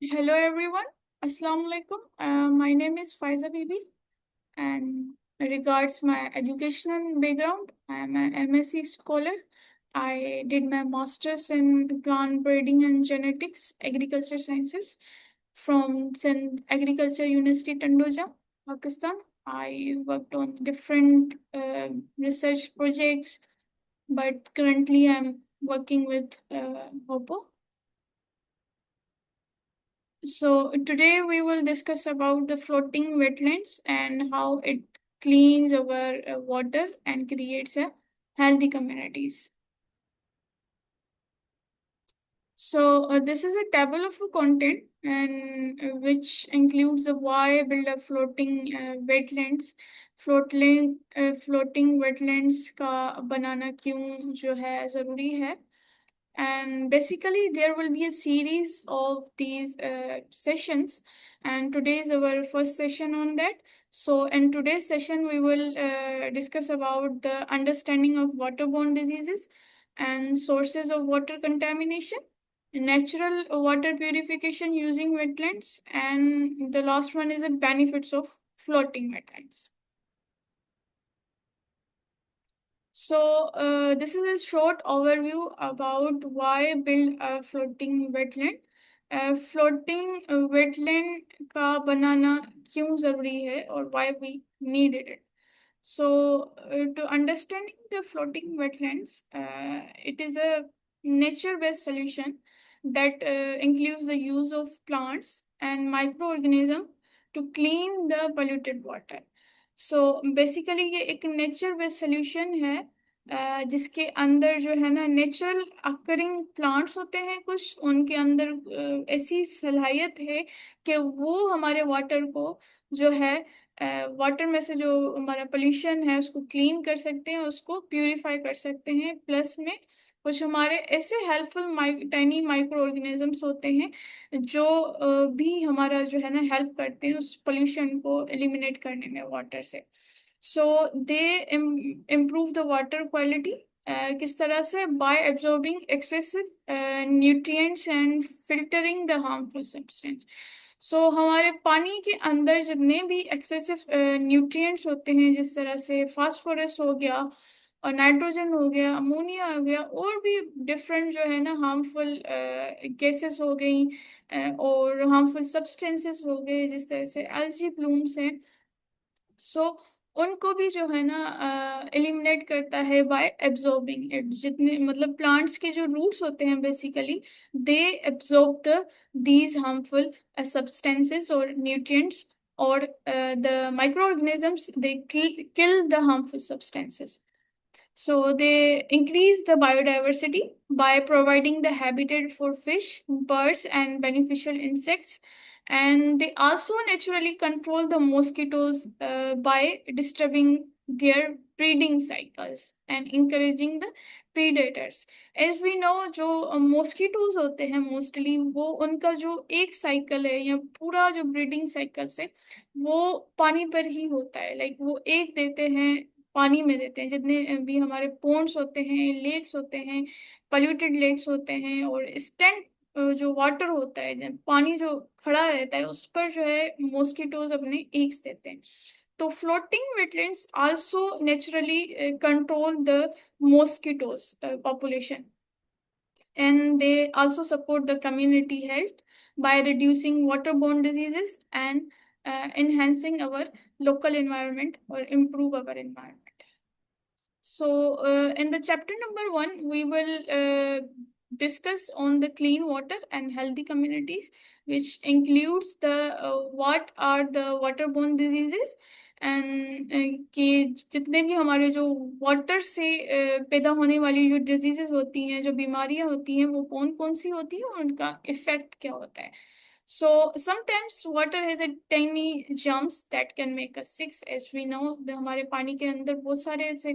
Hello everyone. Assalamu alaikum. My name is Faiza Bibi, and regards my educational background, I am an MSc scholar. I did my master's in plant breeding and genetics, agriculture sciences from Sindh Agriculture University, Tandoja, Pakistan. I worked on different research projects, but currently I'm working with Hopo. So today we will discuss about the floating wetlands and how it cleans our water and creates a healthy communities. So this is a table of content and which includes the why build a floating wetlands. Floating wetlands का बनाना क्यों जो है ज़रूरी है. And basically there will be a series of these sessions, and today is our first session on that. So in today's session we will discuss about the understanding of waterborne diseases and sources of water contamination, natural water purification using wetlands, and the last one is the benefits of floating wetlands. So, this is a short overview about why build a floating wetland. Floating wetland का बनाना क्यों ज़रूरी है और why we needed it. So, to understanding the floating wetlands, it is a nature-based solution that includes the use of plants and microorganisms to clean the polluted water. So basically ये एक nature based solution है, जिसके अंदर जो है ना natural occurring plants होते हैं, कुछ उनके अंदर ऐसी सलाहियत है कि वो हमारे वाटर को जो है वाटर में से जो हमारा पोल्यूशन है उसको क्लीन कर सकते हैं, उसको प्यूरिफाई कर सकते हैं. प्लस में कुछ हमारे ऐसे हेल्पफुल टाइनी माइक्रो ऑर्गेनिजम्स होते हैं जो भी हमारा जो है ना हेल्प करते हैं उस पोल्यूशन को एलिमिनेट करने में वाटर से. So they improve the water quality. किस तरह से? By absorbing excessive nutrients and filtering the harmful substance. So हमारे पानी के अंदर जितने भी एक्सेसिव न्यूट्रिएंट्स होते हैं, जिस तरह से फास्फोरस हो गया और नाइट्रोजन हो गया, अमोनिया हो गया, और भी डिफरेंट जो है ना हार्मफुल गैसेस हो गई और हार्मफुल सब्सटेंसेस हो गए, जिस तरह से एल्गी ब्लूम्स हैं. सो उनको भी जो है ना एलिमिनेट करता है बाय एब्जॉर्बिंग इट. जितने मतलब प्लांट्स के जो रूट्स होते हैं basically they absorb the these harmful substances और न्यूट्रिएंट्स, और the micro organisms they kill the harmful substances. So they increase the biodiversity by providing the habitat for fish, birds, and beneficial insects. And they also naturally control the mosquitoes by disturbing their breeding cycles and encouraging the predators. As we know, जो mosquitoes होते हैं mostly वो उनका जो एक cycle है या पूरा जो breeding cycle है वो पानी पर ही होता है. Like वो एक देते हैं, पानी में देते हैं. जितने भी हमारे पोन्ड्स होते हैं, लेक्स होते हैं, पोल्यूटेड लेक्स होते हैं, और स्टैंड जो वाटर होता है, पानी जो खड़ा रहता है उस पर जो है मॉस्किटोज अपने एग्स देते हैं. तो floating wetlands also naturally control the mosquitoes population, and they also support the community health by reducing waterborne diseases and enhancing our local environment or improve our environment. So, in the chapter number 1, we will discuss on the clean water and healthy communities, which includes the what are the waterborne diseases, and कि जितने भी हमारे जो water से पैदा होने वाली जो डिजीजेस होती हैं, जो बीमारियां होती हैं, वो कौन कौन सी होती हैं और उनका इफेक्ट क्या होता है. So sometimes water has a tiny jumps that can make us sick. As we know, हमारे पानी के अंदर बहुत सारे ऐसे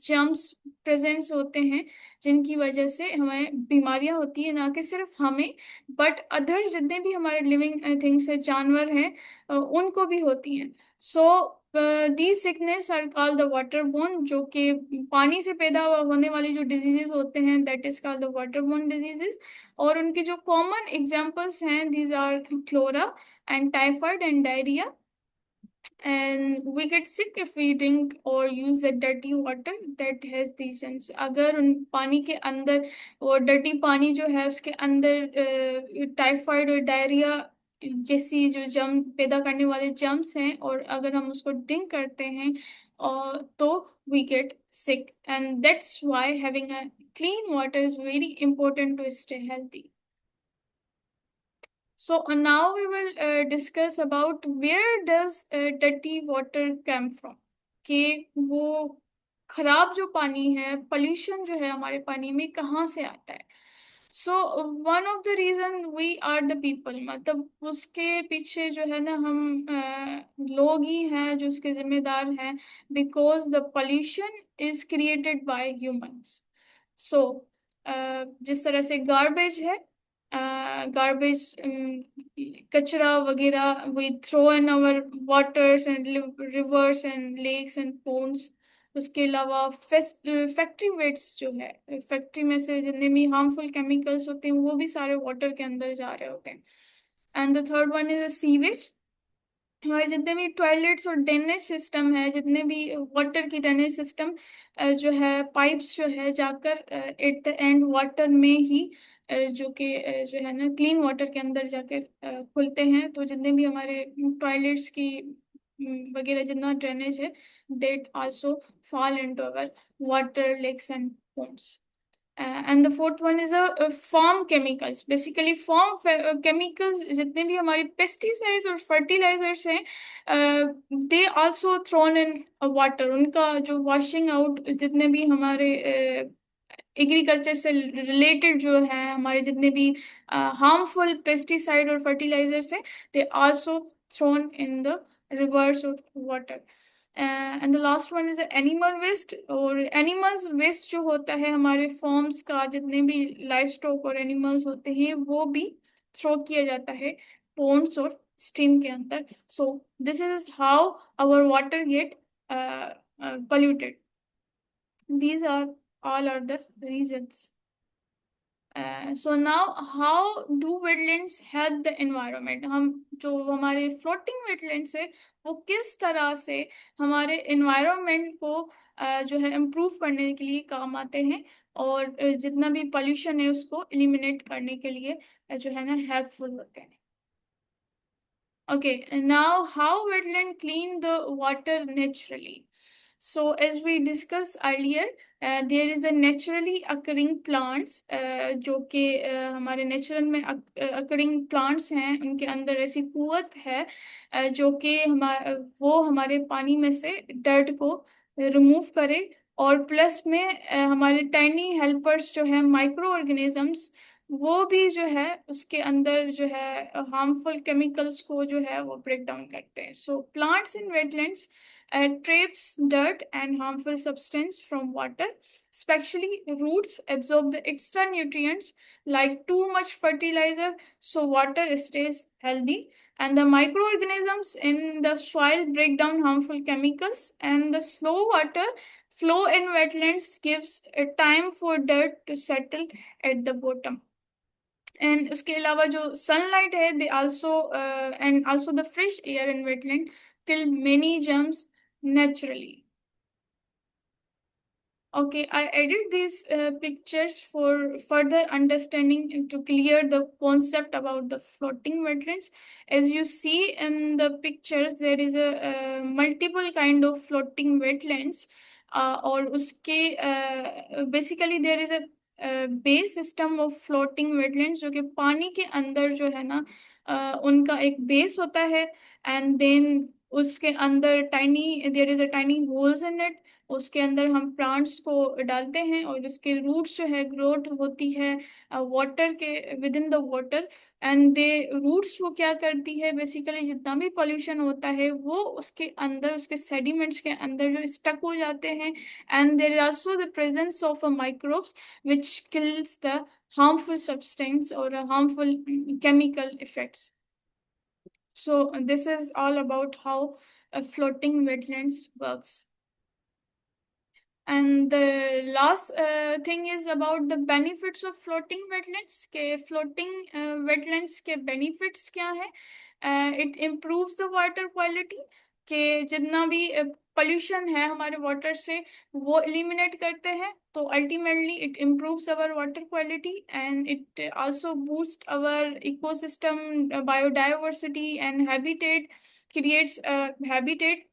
जर्म्स प्रेजेंट्स होते हैं, जिनकी वजह से हमें बीमारियां होती है, ना कि सिर्फ हमें बट अदर जितने भी हमारे लिविंग थिंग्स है, जानवर हैं, उनको भी होती हैं। So the sickness are called the water borne, जो कि पानी से पैदा होने वाली जो डिजीजेस होते हैं, that is called the water borne diseases. और उनके जो कॉमन एग्जांपल्स हैं, these are cholera and typhoid and diarrhoea. And we get sick if we drink or use the dirty water that has these germs। अगर उन पानी के अंदर, वो डर्टी पानी जो है उसके अंदर टाइफाइड और डायरिया जैसी जो जर्म पैदा करने वाले जर्म्स हैं, और अगर हम उसको ड्रिंक करते हैं और तो we get sick, and that's why having a clean water is very important to stay healthy। So now we will discuss about where does dirty water come from। कि वो खराब जो पानी है, पोल्यूशन जो है हमारे पानी में, कहाँ से आता है। So one of the reason we are the people, मतलब उसके पीछे जो है ना, हम लोग ही हैं जो उसके जिम्मेदार हैं। Because the pollution is created by humans. So जिस तरह से गार्बेज है, गार्बेज कचरा वगैरह we throw in our waters and rivers and lakes and ponds. उसके अलावा फैक्ट्री वेट्स जो है, फैक्ट्री में से जितने भी हार्मफुल केमिकल्स होते हैं वो भी सारे वाटर के अंदर जा रहे होते हैं। And the third one is sewage. हमारे जितने भी टॉयलेट्स और ड्रेनेज सिस्टम है, जितने भी वाटर की ड्रेनेज सिस्टम जो है, पाइप्स जो है जाकर एट द एंड वाटर में ही जो कि जो है ना क्लीन वाटर के अंदर जाकर खुलते हैं। तो जितने भी हमारे टॉयलेट्स की वगैरह जितना ड्रेनेज है, that also fall into our water lakes and ponds। And the fourth one is a farm chemicals. Basically farm chemicals जितने भी हमारे पेस्टिसाइड्स और फर्टिलाइजर्स हैं, they also thrown in water. उनका जो वॉशिंग आउट, जितने भी हमारे एग्रीकल्चर से रिलेटेड जो है, हमारे जितने भी हार्मफुल पेस्टिसाइड और फर्टिलाइजर्स हैं, they also thrown in the rivers of water. And the last one is animal waste. और एनिमल्स वेस्ट जो होता है, हमारे फॉर्म्स का जितने भी लाइफ स्टॉक और एनिमल्स होते हैं, वो भी थ्रो किया जाता है पोन्ड्स और स्ट्रीम के अंदर। So this is how our water get polluted। These are all are the reasons। So now how do wetlands help the environment। हम जो हमारे floating wetlands है, वो किस तरह से हमारे environment को जो है improve करने के लिए काम आते हैं, और जितना भी pollution है उसको eliminate करने के लिए जो है ना helpful होते हैं। Okay, and now how wetland clean the water naturally? So as we discussed earlier, there is a naturally occurring plants जो कि हमारे नेचुरल में occurring plants हैं, उनके अंदर ऐसी कुवत है जो कि वो हमारे पानी में से डर्ट को रिमूव करे, और प्लस में हमारे टाइनी हेल्पर्स जो है, माइक्रो ऑर्गेनिजम्स, वो भी जो है उसके अंदर जो है हार्मफुल केमिकल्स को जो है वो ब्रेक डाउन करते हैं। So plants in wetlands traps dirt and harmful substance from water, especially roots absorb the extra nutrients like too much fertilizer, so water stays healthy, and the microorganisms in the soil break down harmful chemicals, and the slow water flow in wetlands gives a time for dirt to settle at the bottom। And उसके अलावा जो sunlight है, they also and also the fresh air in wetland kill many germs naturally. Okay, I edit these pictures for further understanding and to clear the concept about the floating wetlands। As you see in the pictures, there is a multiple kind of floating wetlands, और उसके basically there is a base system of floating wetlands, जो कि पानी के अंदर जो है ना उनका एक बेस होता है, एंड देन उसके अंदर tiny there is a tiny holes in it. उसके अंदर हम प्लांट्स को डालते हैं, और उसके रूट्स जो है ग्रोथ होती है वाटर के within the water, and they roots वो क्या करती है, बेसिकली जितना भी पॉल्यूशन होता है वो उसके अंदर, उसके सेडिमेंट्स के अंदर जो स्टक हो जाते हैं, and there also the presence of a microbes which kills the harmful substance or harmful chemical effects. So this is all about how floating wetlands works. And the last thing is about the benefits of floating wetlands. के floating wetlands के benefits क्या है? It improves the water quality. के जितना भी pollution है हमारे water से वो eliminate करते हैं, तो ultimately it improves our water quality, and it also boosts our ecosystem biodiversity and habitat, creates habitat,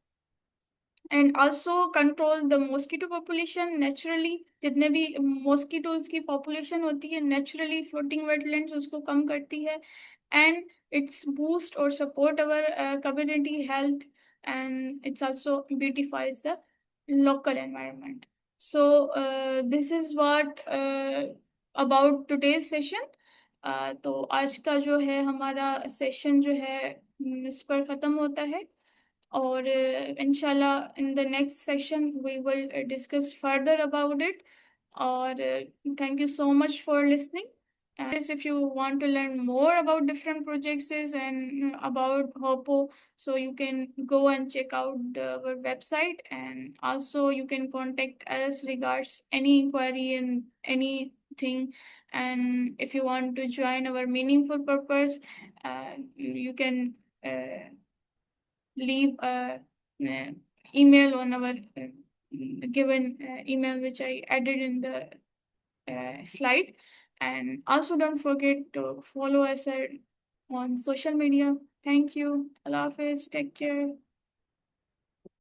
and also control the mosquito population naturally. जितने भी मॉस्किटोज की पॉपुलेशन होती है नेचुरली फ्लोटिंग वेटलैंड्स उसको कम करती है, एंड इट्स बूस्ट और support our community health, and it's also beautifies the local environment. So this is what about today's session. तो आज का जो है हमारा सेशन जो है इस पर ख़त्म होता है, और inshallah in the next session we will discuss further about it. Or thank you so much for listening. And if you want to learn more about different projects and about Hopo, so you can go and check out our website, and also you can contact us regards any inquiry and anything. And if you want to join our meaningful purpose, you can leave a email on our given email which I added in the slide. And also don't forget to follow us on social media. Thank you. Allah Hafiz. Take care.